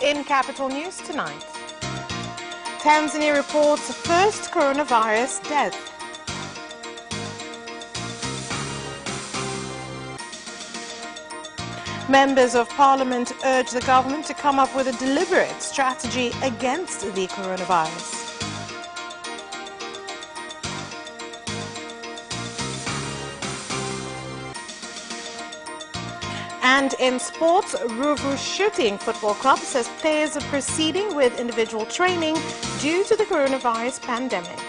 in Capital News tonight. Tanzania reports first coronavirus death. Members of Parliament urge the government to come up with a deliberate strategy against the coronavirus. And in sports, Ruvu Shooting Football Club says players are proceeding with individual training due to the coronavirus pandemic.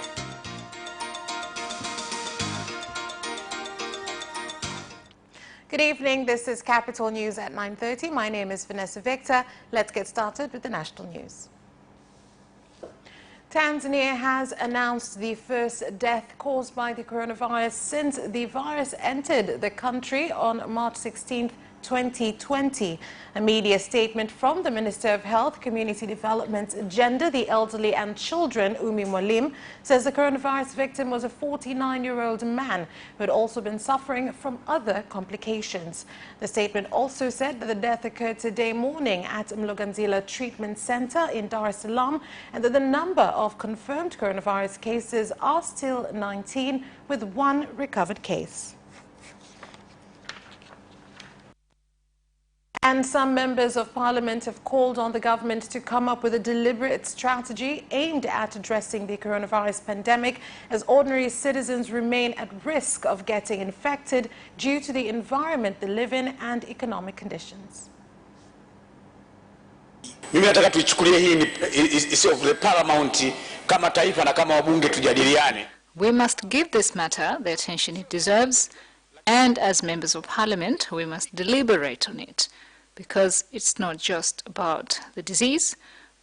Good evening, this is Capital News at 9:30. My name is Vanessa Victor. Let's get started with the national news. Tanzania has announced the first death caused by the coronavirus since the virus entered the country on March 16th, 2020. A media statement from the Minister of Health, Community Development, Gender, the Elderly and Children, Umi Mwalimu, says the coronavirus victim was a 49-year-old man who had also been suffering from other complications. The statement also said that the death occurred today morning at Mloganzila Treatment Center in Dar es Salaam and that the number of confirmed coronavirus cases are still 19, with one recovered case. And some members of Parliament have called on the government to come up with a deliberate strategy aimed at addressing the coronavirus pandemic, as ordinary citizens remain at risk of getting infected due to the environment they live in and economic conditions. Mimi nataka tuichukulie hii ni paramount kama taifa na kama wabunge tujadiliane. We must give this matter the attention it deserves, and as members of Parliament we must deliberate on it, because it's not just about the disease,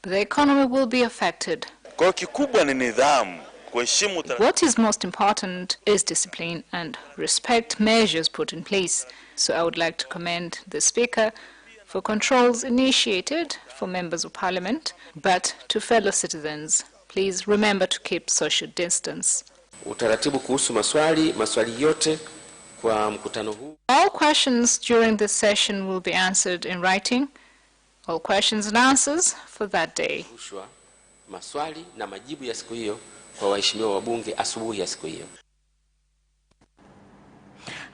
but the economy will be affected. What is most important is discipline and respect measures put in place. So I would like to commend the Speaker for controls initiated for members of Parliament, but to fellow citizens, please remember to keep social distance. Utaratibu kuhusu maswali yote kwa mkutano huu. All questions during this session will be answered in writing. All questions and answers for that day. Maswali na majibu ya siku hiyo kwa waheshimiwa wabunge asubuhi ya siku hiyo.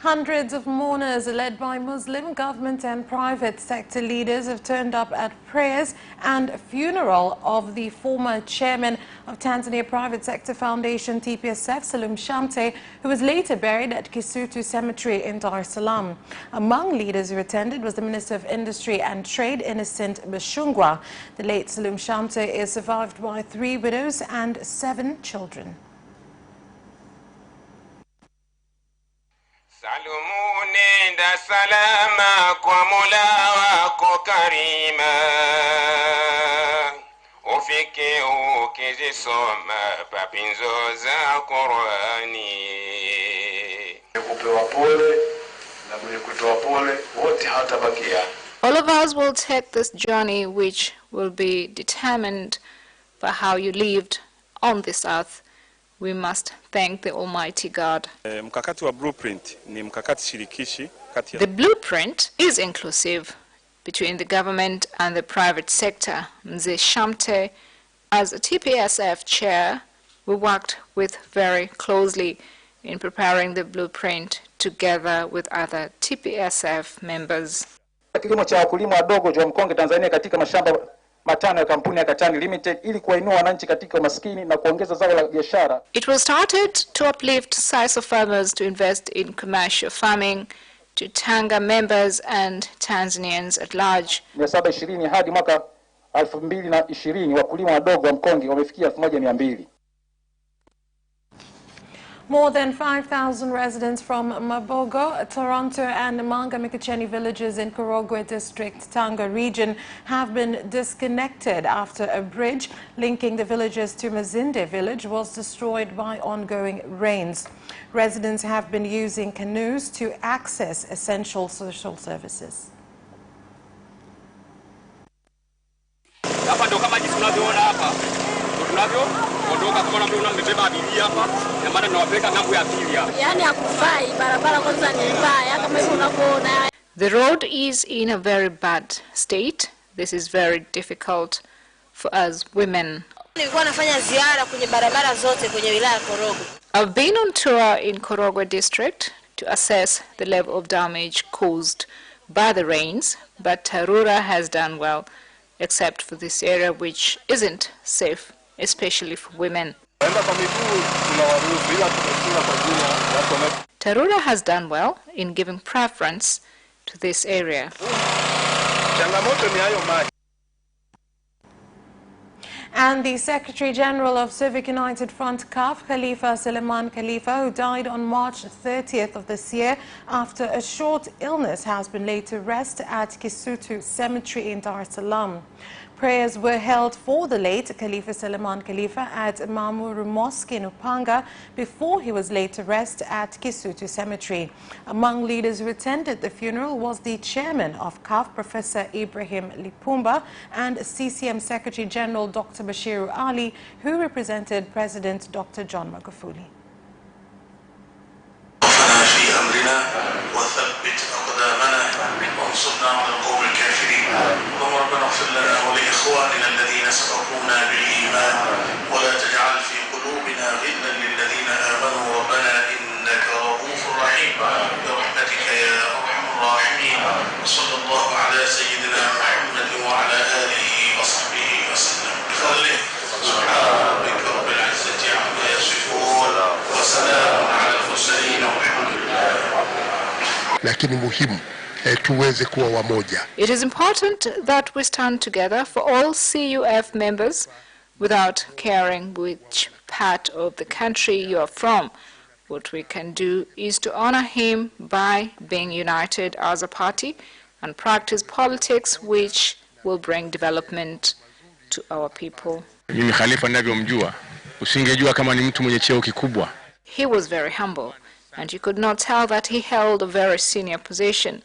Hundreds of mourners led by Muslim, government and private sector leaders have turned up at prayers and funeral of the former chairman of Tanzania Private Sector Foundation, TPSF, Salum Shamte, who was later buried at Kisutu Cemetery in Dar es Salaam. Among leaders who attended was the Minister of Industry and Trade, Innocent Bashungwa. The late Salum Shamte is survived by 3 widows and 7 children. Salumu nenda salama kwa Mola wako karima, ufike ukizisoma papinzo za Qur'ani. Kupewa pole na mwenye kutoa pole wote hatabakia. All of us will take this journey which will be determined by how you lived on this earth. We must thank the Almighty God. Mkakati wa blueprint ni mkakati shirikishi kati ya. The blueprint is inclusive between the government and the private sector. Mzee Shamte, as a TPSF chair, we worked with very closely in preparing the blueprint together with other TPSF members. Kilimo cha wakulima wadogo wa mkonge Tanzania katika mashamba matano ya kampuni ya Katani Limited ili kuwainua wananchi katika umaskini na kuongeza zao la biashara. It was started to uplift size of farmers to invest in commercial farming to Tanga members and Tanzanians at large. 720 hadi mwaka 2020 wakulima wadogo wa mkonge wamefikia 1200. More than 5,000 residents from Mabogo, Toronto and Manga Mikocheni villages in Korogwe District, Tanga region have been disconnected after a bridge linking the villages to Mazinde village was destroyed by ongoing rains. Residents have been using canoes to access essential social services. The road is in a very bad state. this is very difficult for us women. I've been on tour in Korogwe district to assess the level of damage caused by the rains, but Tarura has done well, except for this area which isn't safe, especially for women. Tarura has done well in giving preference to this area. And the Secretary General of Civic United Front, CUF, Khalifa Suleiman Khalifa, who died on March 30th of this year after a short illness, has been laid to rest at Kisutu Cemetery in Dar es Salaam. Prayers were held for the late Khalifa Suleiman Khalifa at Mamuru Mosque in Upanga before he was laid to rest at Kisutu Cemetery. Among leaders who attended the funeral was the chairman of CUF, Professor Ibrahim Lipumba, and CCM Secretary General Dr. Bashiru Ali, who represented President Dr. John Magufuli. وانصرنا على القوم الكافرين اللهم ربنا اغفر لنا ولإخواننا الذين سبقونا بالإيمان ولا تجعل في قلوبنا غلا للذين آمنوا ربنا إنك رؤوف رحيم برحمتك يا أرحم الراحمين وصلى الله على سيدنا محمد وعلى آله وصحبه وسلم بفضله سبحان ربك رب العزة عما يصفون وسلام على المرسلين والحمد لله. Lakini muhimu tuweze kuwa wamoja. It is important that we stand together for all CUF members without caring which part of the country you are from. What we can do is to honor him by being united as a party and practice politics which will bring development to our people. Mimi Khalifa ninavyomjua, usingejua kama ni mtu mwenye cheo kikubwa. He was very humble, and you could not tell that he held a very senior position.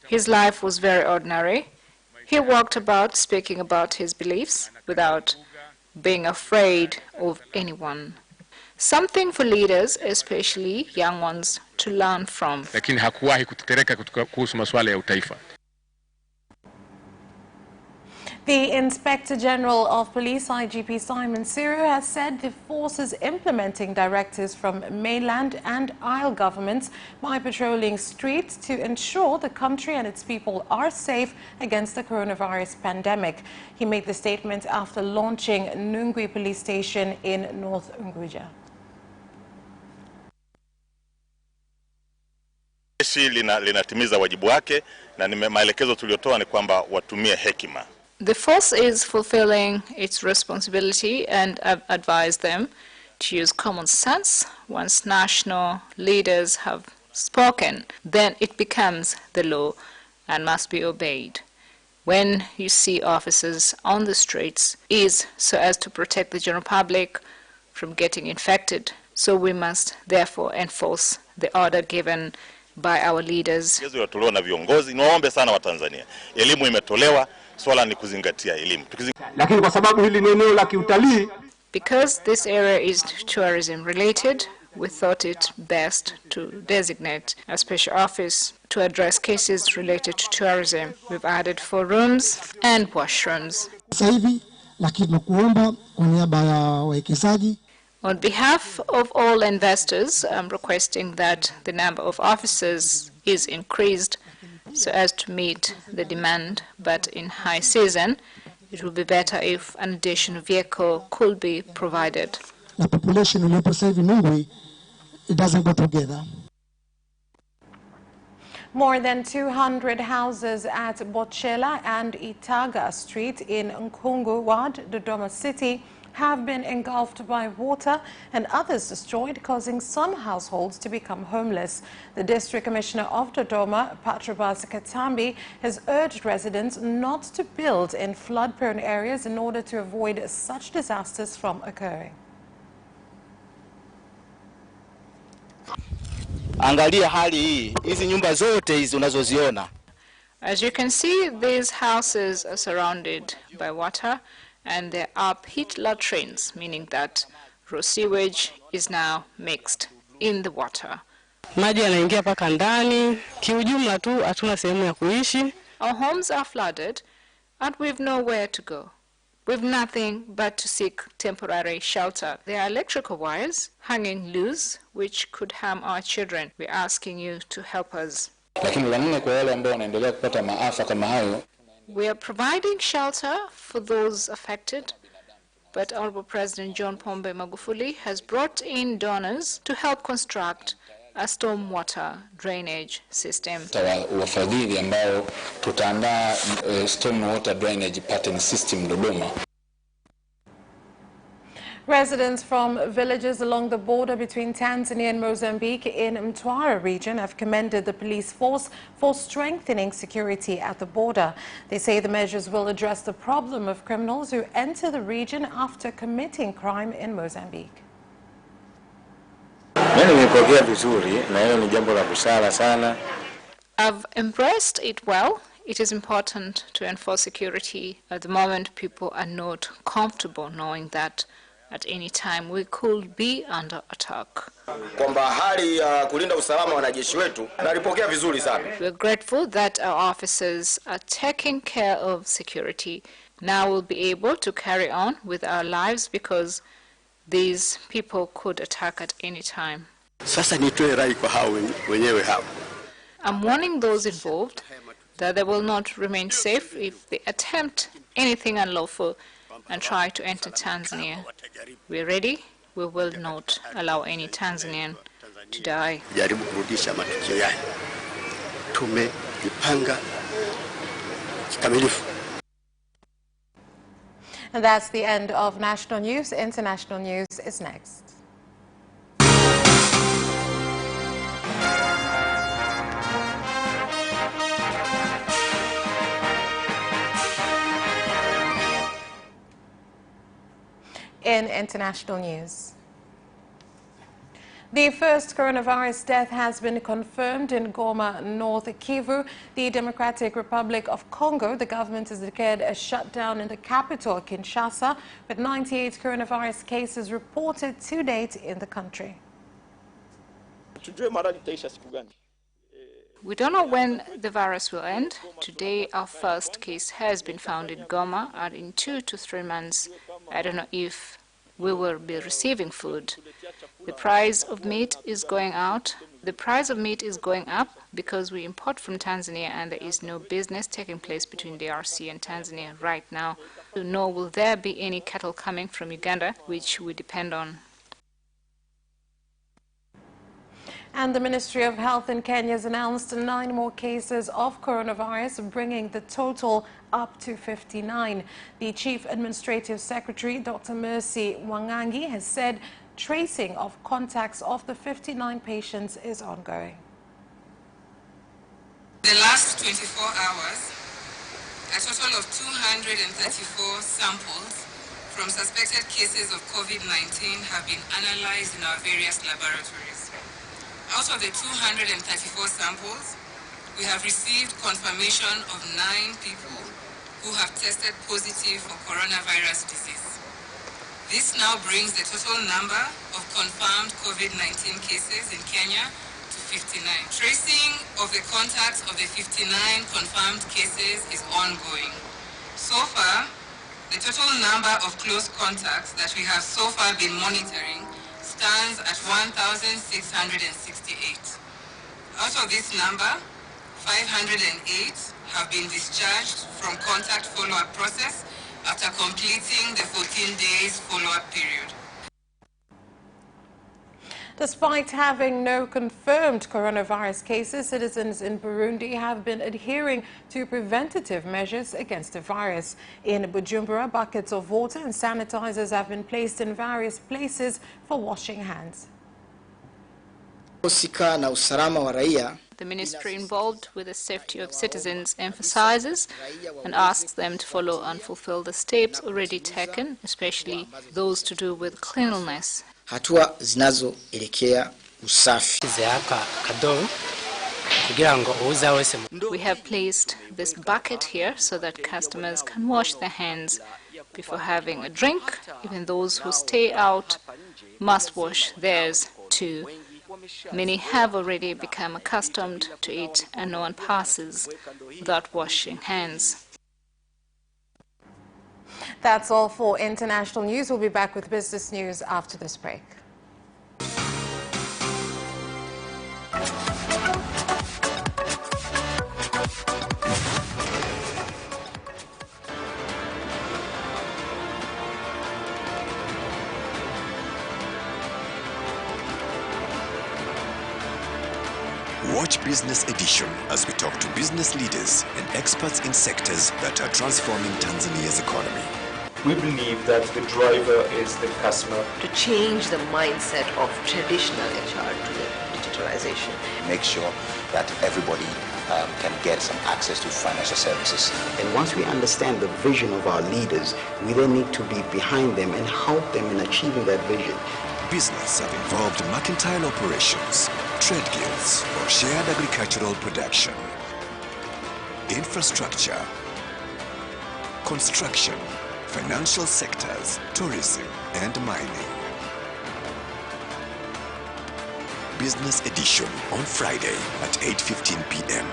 His life was very ordinary. He walked about speaking about his beliefs without being afraid of anyone. Something for leaders, especially young ones, to learn from. Lakini hakuwahi kutetereka kuhusu masuala ya utaifa. The Inspector General of Police, IGP Simon Siro, has said the force is implementing directives from mainland and Isle governments by patrolling streets to ensure the country and its people are safe against the coronavirus pandemic. He made the statement after launching Nungwi Police Station in North Unguja. Jeshi linatimiza wajibu wake na maelekezo tuliotoa ni kwamba watumie hekima. The force is fulfilling its responsibility, and I've advised them to use common sense. Once national leaders have spoken, then it becomes the law and must be obeyed. When you see officers on the streets, is so as to protect the general public from getting infected. So we must therefore enforce the order given by our leaders. Na viongozi, niwaombe sana wa Tanzania. Elimu imetolewa, swala ni kuzingatia elimu. Lakini kwa sababu hili ni eneo la kiutalii, because this area is tourism related, we thought it best to designate a special office to address cases related to tourism. We've added 4 rooms and washrooms. Sasa hivi lakini tunakuomba kwa niaba ya wawekezaji, on behalf of all investors, I'm requesting that the number of officers is increased so as to meet the demand, but in high season, it would be better if an additional vehicle could be provided. The population iliyopo sasa hivi Nungwi, it doesn't go together. More than 200 houses at Bochela and Itaga Street in Nkungu Ward, Dodoma City, have been engulfed by water and others destroyed, causing some households to become homeless. The District Commissioner of Dodoma, Patrobas Katambi, has urged residents not to build in flood-prone areas in order to avoid such disasters from occurring. Angalia hali hii, hizi nyumba zote hizi unazoziona. As you can see, these houses are surrounded by water, and there are pit latrines, meaning that raw sewage is now mixed in the water. Maji yanaingia paka ndani, kiujumla tu hatuna sehemu ya kuishi. Our homes are flooded, and we've nowhere to go. We've nothing but to seek temporary shelter. There are electrical wires hanging loose which could harm our children. We're asking you to help us. We are providing shelter for those affected, but Honorable President John Pombe Magufuli has brought in donors to help construct a stormwater drainage system. Wafadhili ambao tutaandaa stormwater drainage pattern system Dodoma. Residents from villages along the border between Tanzania and Mozambique in Mtwara region have commended the police force for strengthening security at the border. They say the measures will address the problem of criminals who enter the region after committing crime in Mozambique. I've embraced it well. It is important to enforce security. At the moment, people are not comfortable knowing that at any time we could be under attack. We're grateful that our officers are taking care of security. Now we'll be able to carry on with our lives because these people could attack at any time. I'm warning those involved that they will not remain safe if they attempt anything unlawful and try to enter Tanzania. We're ready. We will not allow any Tanzanian to die. And that's the end of national news. International news is next. In international news, the first coronavirus death has been confirmed in Goma, North Kivu, the Democratic Republic of Congo. The government has declared a shutdown in the capital, Kinshasa, with 98 coronavirus cases reported to date in the country. We don't know when the virus will end. Today, our first case has been found in Goma, and in 2 to 3 months, I don't know if we will be receiving food. The price of meat is going out. The price of meat is going up because we import from Tanzania and there is no business taking place between DRC and Tanzania right now. Nor will there be any cattle coming from Uganda, which we depend on. And the Ministry of Health in Kenya has announced 9 more cases of coronavirus, bringing the total up to 59. The Chief Administrative Secretary, Dr. Mercy Wangangi, has said tracing of contacts of the 59 patients is ongoing. The last 24 hours, a total of 234 samples from suspected cases of COVID-19 have been analyzed in our various laboratories. Out of the 234 samples, we have received confirmation of 9 people who have tested positive for coronavirus disease. This now brings the total number of confirmed COVID-19 cases in Kenya to 59. Tracing of the contacts of the 59 confirmed cases is ongoing. So far, the total number of close contacts that we have so far been monitoring stands at 1,668. Out of this number, 508 have been discharged from contact follow-up process after completing the 14 days follow-up period. Despite having no confirmed coronavirus cases, citizens in Burundi have been adhering to preventative measures against the virus. In Bujumbura, buckets of water and sanitizers have been placed in various places for washing hands. The ministry involved with the safety of citizens emphasizes and asks them to follow and fulfill the steps already taken, especially those to do with cleanliness. Hatua zinazoelekea usafi. We have placed this bucket here so that customers can wash their hands before having a drink. Even those who stay out must wash theirs too. Many have already become accustomed to it and no one passes without washing hands. That's all for international news. We'll be back with business news after this break. Watch Business Edition as we talk to business leaders and experts in sectors that are transforming Tanzania's economy. We believe that the driver is the customer. To change the mindset of traditional HR to the digitalization. Make sure that everybody can get some access to financial services. And once we understand the vision of our leaders, we then need to be behind them and help them in achieving that vision. Business have involved mercantile operations, trade guilds, or shared agricultural production, infrastructure, construction, financial sectors, tourism, and mining. Business Edition on Friday at 8:15 p.m.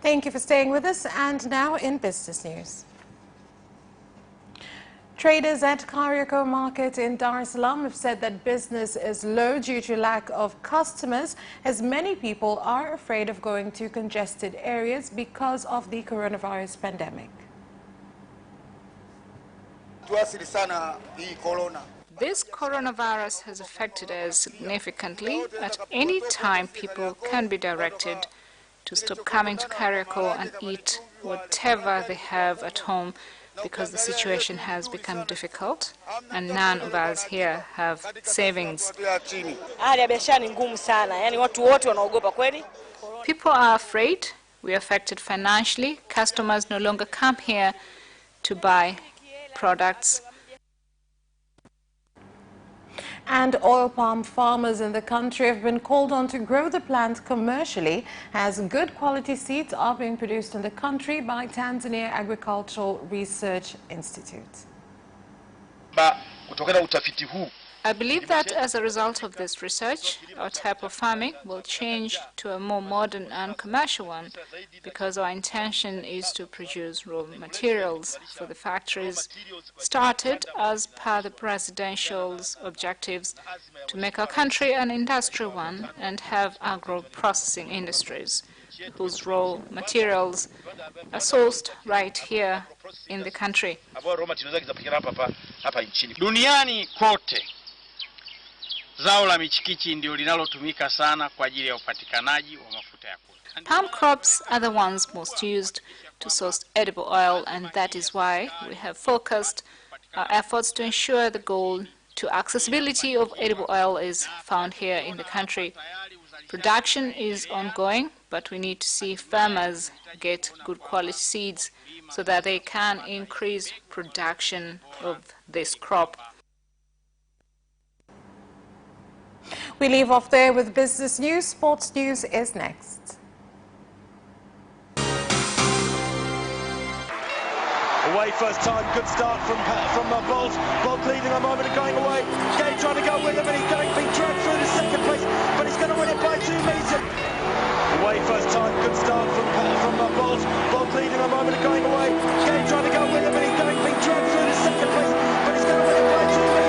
Thank you for staying with us. And now in business news. Traders at Kariakoo Market in Dar es Salaam have said that business is low due to lack of customers, as many people are afraid of going to congested areas because of the coronavirus pandemic. This coronavirus has affected us significantly. At any time, people can be directed to stop coming to Kariakoo and eat whatever they have at home because the situation has become difficult and none of us here have savings. People are afraid. We are affected financially. Customers no longer come here to buy products. And oil palm farmers in the country have been called on to grow the plant commercially, as good quality seeds are being produced in the country by Tanzania Agricultural Research Institute. I believe that as a result of this research, our type of farming will change to a more modern and commercial one, because our intention is to produce raw materials for the factories started as per the presidential's objectives to make our country an industrial one and have agro-processing industries whose raw materials are sourced right here in the country. Duniani kote zao la michikichi ndio linalotumika sana kwa ajili ya upatikanaji wa mafuta ya kula. Palm crops are the ones most used to source edible oil, and that is why we have focused our efforts to ensure the goal to accessibility of edible oil is found here in the country. Production is ongoing, but we need to see farmers get good quality seeds so that they can increase production of this crop. We leave off there with business news. Sports news is next. Away first time, good start from Bolt. Bolt leading a moment and going away. Gay trying to go with him, and he's being dragged through to second place, but he's going to win it by 2 meters. Away first time, good start from Bolt. Bolt leading a moment and going away. Gay trying to go with him, and he's being dragged through to second place, but he's going to win it by 2 meters.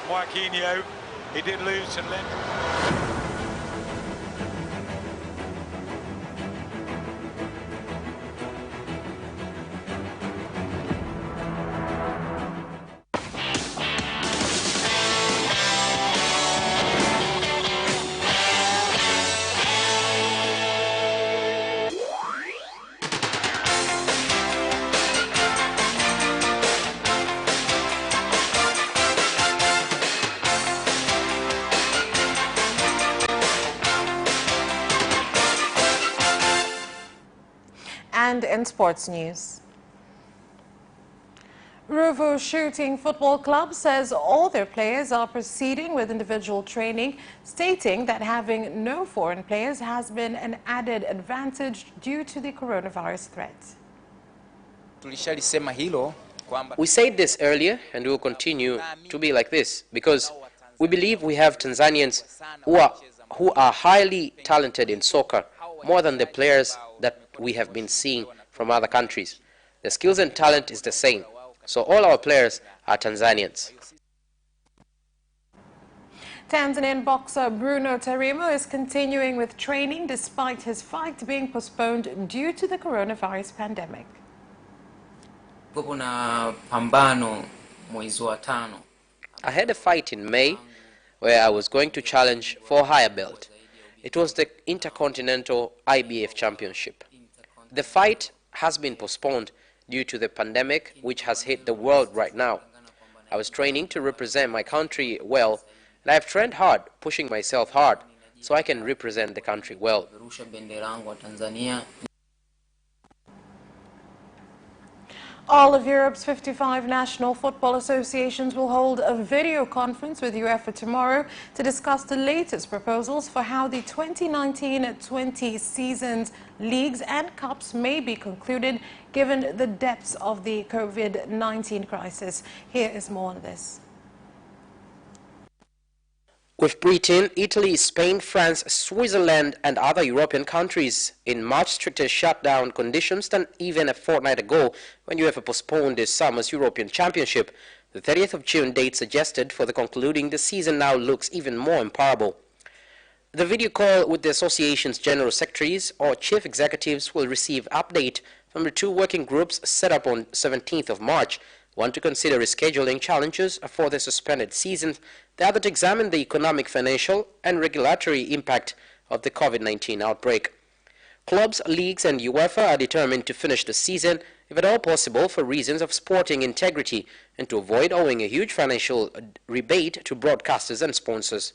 Joaquinho, he did lose to Lend. And in sports news, Ruvu Shooting Football Club says all their players are proceeding with individual training, stating that having no foreign players has been an added advantage due to the coronavirus threat. We said this earlier, and we will continue to be like this because we believe we have Tanzanians who are highly talented in soccer, more than the players that we have been seeing from other countries. The skills and talent is the same, so all our players are Tanzanians. Tanzanian boxer Bruno Tarimo is continuing with training despite his fight being postponed due to the coronavirus pandemic. I had a fight in May where I was going to challenge for a higher belt. It was the Intercontinental IBF Championship. The fight has been postponed due to the pandemic which has hit the world right now. I was training to represent my country well, and I have trained hard, pushing myself hard, so I can represent the country well. All of Europe's 55 national football associations will hold a video conference with UEFA tomorrow to discuss the latest proposals for how the 2019-20 season's leagues and cups may be concluded given the depths of the COVID-19 crisis. Here is more on this. With Britain, Italy, Spain, France, Switzerland and other European countries in much stricter shutdown conditions than even a fortnight ago when UEFA postponed this summer's European Championship, the 30th of June date suggested for the concluding the season now looks even more improbable. The video call with the association's general secretaries or chief executives will receive update from the two working groups set up on 17th of March, one to consider rescheduling challenges for the suspended season, the other to examine the economic, financial and regulatory impact of the COVID-19 outbreak. Clubs, leagues and UEFA are determined to finish the season, if at all possible, for reasons of sporting integrity and to avoid owing a huge financial rebate to broadcasters and sponsors.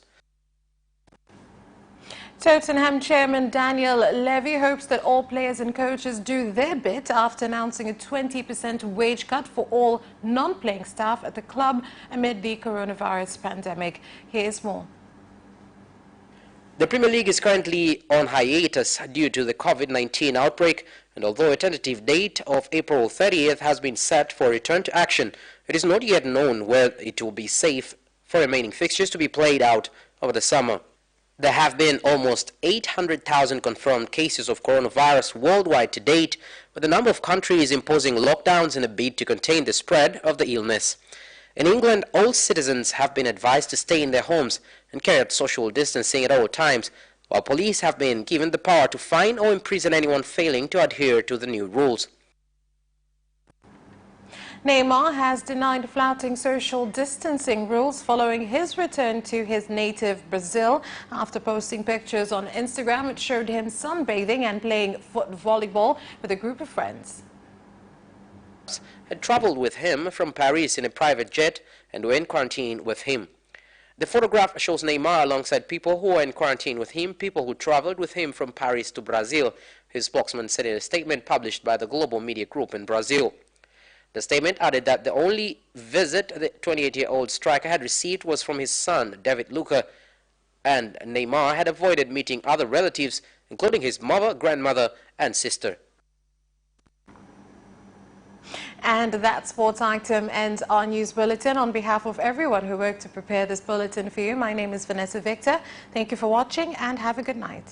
Tottenham chairman Daniel Levy hopes that all players and coaches do their bit after announcing a 20% wage cut for all non-playing staff at the club amid the coronavirus pandemic. Here's more. The Premier League is currently on hiatus due to the COVID-19 outbreak, and although a tentative date of April 30th has been set for return to action, it is not yet known whether it will be safe for remaining fixtures to be played out over the summer. There have been almost 800,000 confirmed cases of coronavirus worldwide to date, with a number of countries imposing lockdowns in a bid to contain the spread of the illness. In England, all citizens have been advised to stay in their homes and carry out social distancing at all times, while police have been given the power to fine or imprison anyone failing to adhere to the new rules. Neymar has denied flouting social distancing rules following his return to his native Brazil. After posting pictures on Instagram, it showed him sunbathing and playing foot volleyball with a group of friends. Had traveled with him from Paris in a private jet and were in quarantine with him. The photograph shows Neymar alongside people who were in quarantine with him, people who traveled with him from Paris to Brazil, his spokesman said in a statement published by the global media group in Brazil. The statement added that the only visit the 28-year-old striker had received was from his son, David Luca, and Neymar had avoided meeting other relatives, including his mother, grandmother, and sister. And that sports item ends our news bulletin. On behalf of everyone who worked to prepare this bulletin for you, my name is Vanessa Victor. Thank you for watching and have a good night.